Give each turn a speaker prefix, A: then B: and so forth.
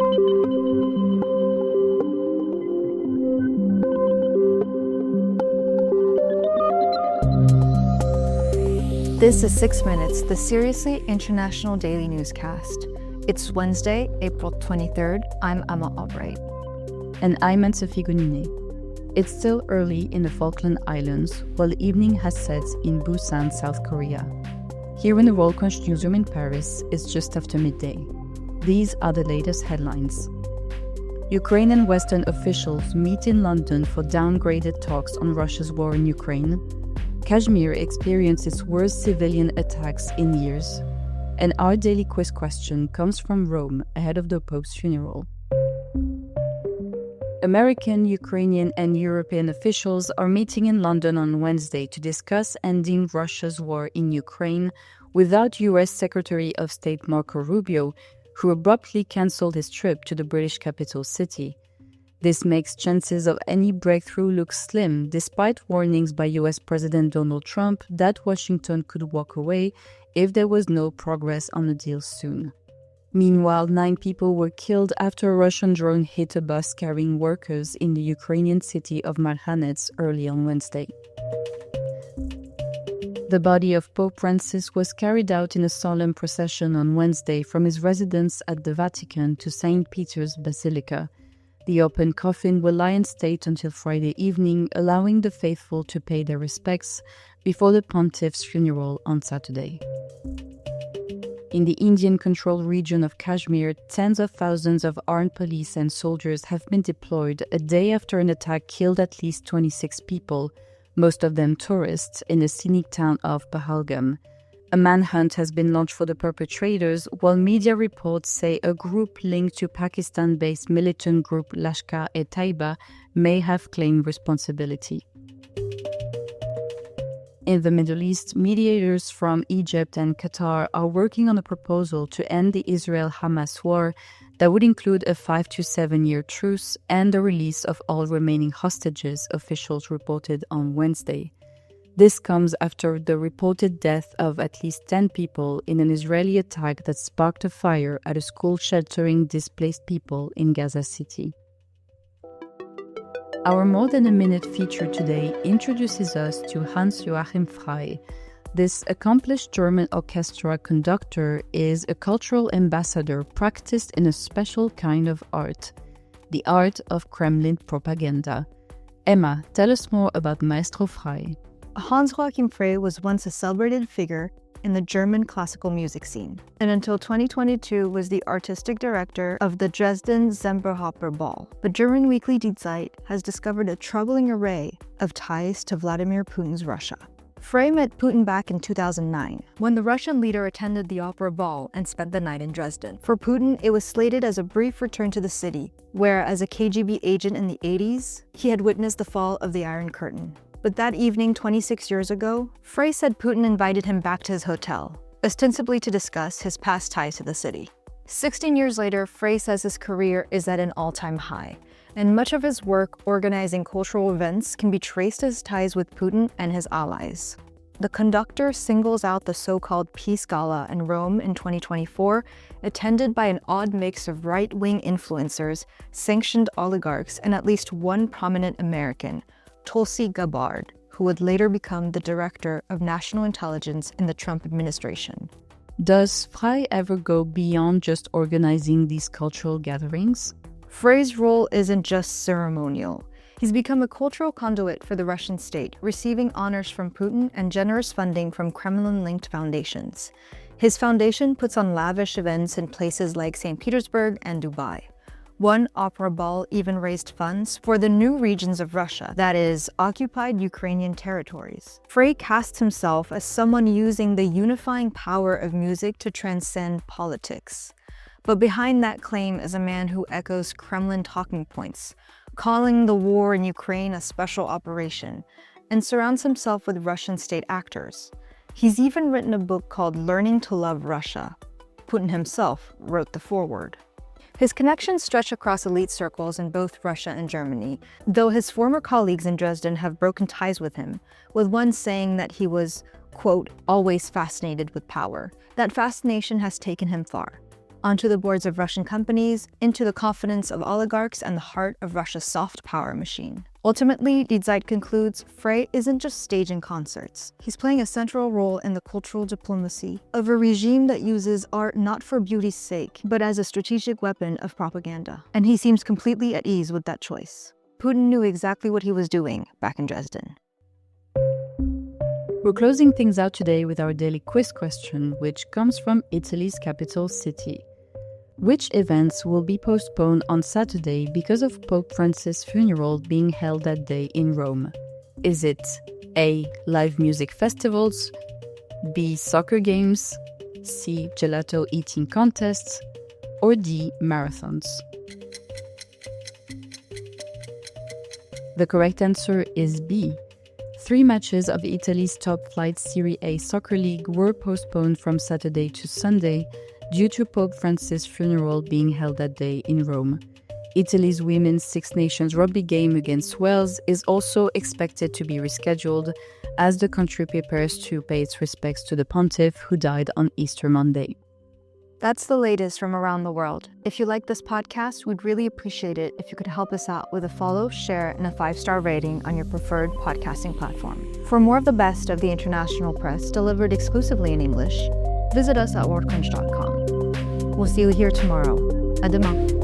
A: This is 6 Minutes, the Seriously International Daily Newscast. It's Wednesday, April 23rd. I'm Emma Albright.
B: And I'm Anne-Sophie Goninet. It's still early in the Falkland Islands, while the evening has set in Busan, South Korea. Here in the World Crunch newsroom in Paris, it's just after midday. These are the latest headlines. Ukrainian Western officials meet in London for downgraded talks on Russia's war in Ukraine. Kashmir experienced its worst civilian attacks in years. And our daily quiz question comes from Rome ahead of the Pope's funeral. American, Ukrainian, and European officials are meeting in London on Wednesday to discuss ending Russia's war in Ukraine without US Secretary of State Marco Rubio, who abruptly cancelled his trip to the British capital city. This makes chances of any breakthrough look slim, despite warnings by US President Donald Trump that Washington could walk away if there was no progress on the deal soon. Meanwhile, 9 people were killed after a Russian drone hit a bus carrying workers in the Ukrainian city of Marhanets early on Wednesday. The body of Pope Francis was carried out in a solemn procession on Wednesday from his residence at the Vatican to St. Peter's Basilica. The open coffin will lie in state until Friday evening, allowing the faithful to pay their respects before the pontiff's funeral on Saturday. In the Indian-controlled region of Kashmir, tens of thousands of armed police and soldiers have been deployed a day after an attack killed at least 26 people, most of them tourists, in the scenic town of Pahalgam. A manhunt has been launched for the perpetrators, while media reports say a group linked to Pakistan-based militant group Lashkar-e-Taiba may have claimed responsibility. In the Middle East, mediators from Egypt and Qatar are working on a proposal to end the Israel-Hamas war that would include a 5 to 7 year truce and the release of all remaining hostages, officials reported on Wednesday. This comes after the reported death of at least 10 people in an Israeli attack that sparked a fire at a school sheltering displaced people in Gaza City. Our More Than a Minute feature today introduces us to Hans-Joachim Frey. This accomplished German orchestra conductor is a cultural ambassador practiced in a special kind of art, the art of Kremlin propaganda. Emma, tell us more about Maestro Frey.
A: Hans-Joachim Frey was once a celebrated figure in the German classical music scene, and until 2022 was the artistic director of the Dresden Semperhofer Ball. The German weekly Die Zeit has discovered a troubling array of ties to Vladimir Putin's Russia. Frey met Putin back in 2009, when the Russian leader attended the opera ball and spent the night in Dresden. For Putin, it was slated as a brief return to the city, where as a KGB agent in the 80s, he had witnessed the fall of the Iron Curtain. But that evening, 26 years ago, Frey said Putin invited him back to his hotel, ostensibly to discuss his past ties to the city. 16 years later, Frey says his career is at an all-time high, and much of his work organizing cultural events can be traced to his ties with Putin and his allies. The conductor singles out the so-called Peace Gala in Rome in 2024, attended by an odd mix of right-wing influencers, sanctioned oligarchs, and at least one prominent American, Tulsi Gabbard, who would later become the director of national intelligence in the Trump administration.
B: Does Frey ever go beyond just organizing these cultural gatherings?
A: Frey's role isn't just ceremonial. He's become a cultural conduit for the Russian state, receiving honors from Putin and generous funding from Kremlin-linked foundations. His foundation puts on lavish events in places like St. Petersburg and Dubai. One opera ball even raised funds for the new regions of Russia, that is, occupied Ukrainian territories. Frey casts himself as someone using the unifying power of music to transcend politics. But behind that claim is a man who echoes Kremlin talking points, calling the war in Ukraine a special operation, and surrounds himself with Russian state actors. He's even written a book called Learning to Love Russia. Putin himself wrote the foreword. His connections stretch across elite circles in both Russia and Germany, though his former colleagues in Dresden have broken ties with him, with one saying that he was, quote, always fascinated with power. That fascination has taken him far. onto the boards of Russian companies, into the confidence of oligarchs and the heart of Russia's soft power machine. Ultimately, Die Zeit concludes, Frey isn't just staging concerts. He's playing a central role in the cultural diplomacy of a regime that uses art not for beauty's sake, but as a strategic weapon of propaganda. And he seems completely at ease with that choice. Putin knew exactly what he was doing back in Dresden.
B: We're closing things out today with our daily quiz question, which comes from Italy's capital city. Which events will be postponed on Saturday because of Pope Francis' funeral being held that day in Rome? Is it A. Live music festivals, B. Soccer games, C. Gelato eating contests, or D. Marathons? The correct answer is B. 3 matches of Italy's top-flight Serie A soccer league were postponed from Saturday to Sunday due to Pope Francis' funeral being held that day in Rome. Italy's women's Six Nations rugby game against Wales is also expected to be rescheduled as the country prepares to pay its respects to the pontiff who died on Easter Monday.
A: That's the latest from around the world. If you like this podcast, we'd really appreciate it if you could help us out with a follow, share, and a 5-star rating on your preferred podcasting platform. For more of the best of the international press delivered exclusively in English, visit us at wordcrunch.com. We'll see you here tomorrow. À demain.